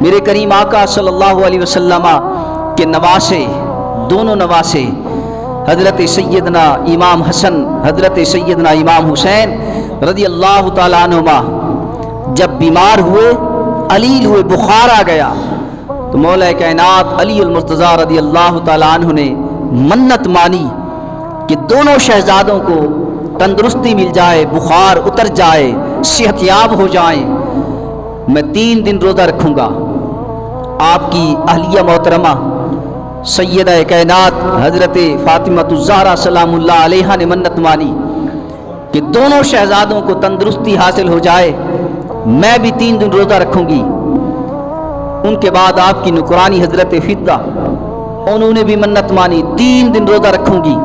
میرے کریم آقا صلی اللہ علیہ وسلم کے نواسے، دونوں نواسے حضرت سیدنا امام حسن، حضرت سیدنا امام حسین رضی اللہ تعالیٰ عنہما جب بیمار ہوئے، علیل ہوئے، بخار آ گیا، تو مولا کائنات علی المرتضیٰ رضی اللہ تعالیٰ عنہ نے منت مانی کہ دونوں شہزادوں کو تندرستی مل جائے، بخار اتر جائے، صحت یاب ہو جائیں، میں 3 دن روزہ رکھوں گا۔ آپ کی اہلیہ محترمہ سیدہ کائنات حضرت فاطمہ الزہرا سلام اللہ علیہا نے منت مانی کہ دونوں شہزادوں کو تندرستی حاصل ہو جائے، میں بھی 3 دن روزہ رکھوں گی۔ ان کے بعد آپ کی نکرانی حضرت فضہ، انہوں نے بھی منت مانی 3 دن روزہ رکھوں گی۔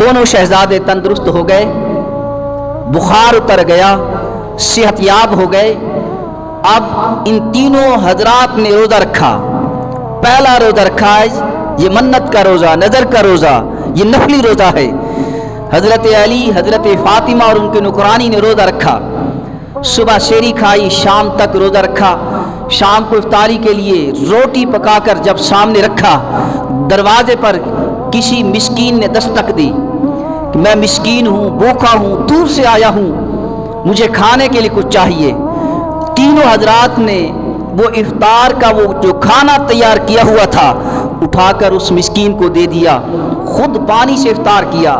دونوں شہزادے تندرست ہو گئے، بخار اتر گیا، صحت یاب ہو گئے۔ اب ان تینوں حضرات نے روزہ رکھا۔ پہلا روزہ رکھا ہے یہ منت کا روزہ، نظر کا روزہ، یہ نفلی روزہ ہے۔ حضرت علی، حضرت فاطمہ اور ان کے نکرانی نے روزہ رکھا، صبح شیری کھائی، شام تک روزہ رکھا۔ شام کو افطاری کے لیے روٹی پکا کر جب سامنے رکھا، دروازے پر کسی مسکین نے دستک دی کہ میں مسکین ہوں، بھوکا ہوں، دور سے آیا ہوں، مجھے کھانے کے لیے کچھ چاہیے۔ تینوں حضرات نے وہ افطار کا وہ جو کھانا تیار کیا ہوا تھا اٹھا کر اس مسکین کو دے دیا، خود پانی سے افطار کیا۔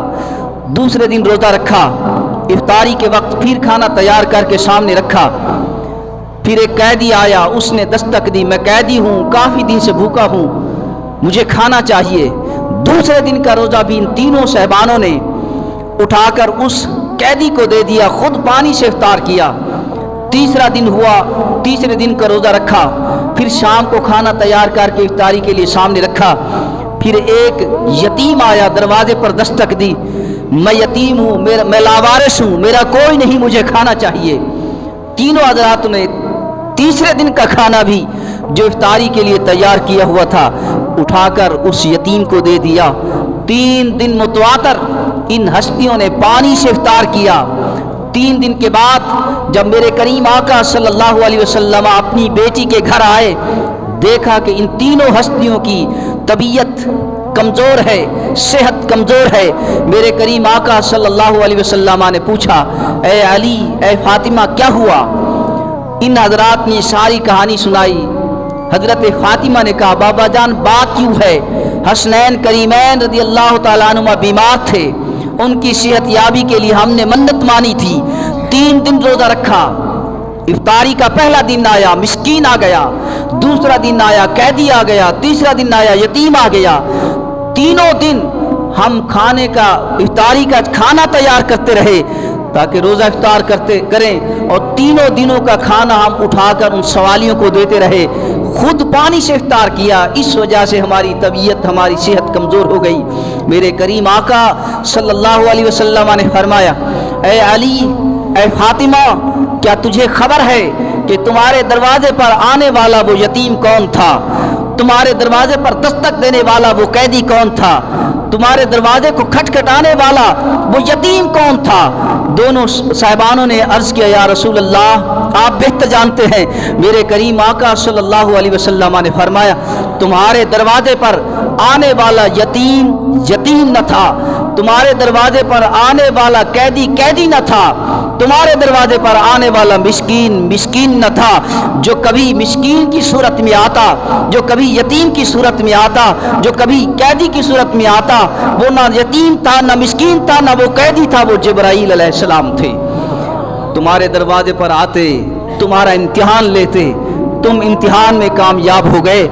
دوسرے دن روزہ رکھا، افطاری کے وقت پھر کھانا تیار کر کے سامنے رکھا۔ پھر ایک قیدی آیا، اس نے دستک دی، میں قیدی ہوں، کافی دن سے بھوکا ہوں، مجھے کھانا چاہیے۔ دوسرے دن کا روزہ بھی ان تینوں صاحبانوں نے اٹھا کر اس قیدی کو دے دیا، خود پانی سے افطار کیا۔ تیسرا دن ہوا، تیسرے دن کا روزہ رکھا، پھر شام کو کھانا تیار کر کے افطاری کے لیے سامنے رکھا۔ پھر ایک یتیم آیا، دروازے پر دستک دی، میں یتیم ہوں، میں لاوارث ہوں، میرا کوئی نہیں، مجھے کھانا چاہیے۔ تینوں حضرات نے تیسرے دن کا کھانا بھی جو افطاری کے لیے تیار کیا ہوا تھا اٹھا کر اس یتیم کو دے دیا۔ 3 دن متواتر ان ہستیوں نے پانی سے افطار کیا۔ 3 دن کے بعد جب میرے کریم آقا صلی اللہ علیہ وسلم اپنی بیٹی کے گھر آئے، دیکھا کہ ان تینوں ہستیوں کی طبیعت کمزور ہے، صحت کمزور ہے۔ میرے کریم آقا صلی اللہ علیہ وسلم نے پوچھا، اے علی، اے فاطمہ، کیا ہوا؟ ان حضرات نے ساری کہانی سنائی۔ حضرت فاطمہ نے کہا، بابا جان بات کیوں ہے؟ حسنین کریمین رضی اللہ تعالیٰ عنہما بیمار تھے، ان کی صحت یابی کے لیے ہم نے منت مانی تھی، 3 دن روزہ رکھا۔ افطاری کا پہلا دن آیا، مسکین آ گیا، دوسرا دن آیا، قیدی آ گیا، تیسرا دن آیا، یتیم آ گیا۔ تینوں دن ہم کھانے کا، افطاری کا کھانا تیار کرتے رہے تاکہ روزہ افطار کریں، اور تینوں دنوں کا کھانا ہم اٹھا کر ان سوالیوں کو دیتے رہے، خود پانی سے افطار کیا۔ اس وجہ سے ہماری طبیعت، ہماری صحت کمزور ہو گئی۔ میرے کریم آقا صلی اللہ علیہ وسلم نے فرمایا، اے علی، اے فاطمہ، کیا تجھے خبر ہے کہ تمہارے دروازے پر آنے والا وہ یتیم کون تھا؟ تمہارے دروازے پر دستک دینے والا وہ قیدی کون تھا؟ تمہارے دروازے کو کھٹکھٹانے والا وہ یتیم کون تھا؟ دونوں صاحبانوں نے عرض کیا، یا رسول اللہ، آپ بہتر جانتے ہیں۔ میرے کریم آقا صلی اللہ علیہ وسلم نے فرمایا، تمہارے دروازے پر آنے والا یتیم نہ تھا، تمہارے دروازے پر آنے والا قیدی نہ تھا، تمہارے دروازے پر آنے والا مسکین نہ تھا۔ جو کبھی مسکین کی صورت میں آتا، جو کبھی یتیم کی صورت میں آتا، جو کبھی قیدی کی صورت میں آتا، وہ نہ یتیم تھا، نہ مسکین تھا، نہ وہ قیدی تھا، وہ جبرائیل علیہ السلام تھے۔ تمہارے دروازے پر آتے، تمہارا امتحان لیتے، تم امتحان میں کامیاب ہو گئے۔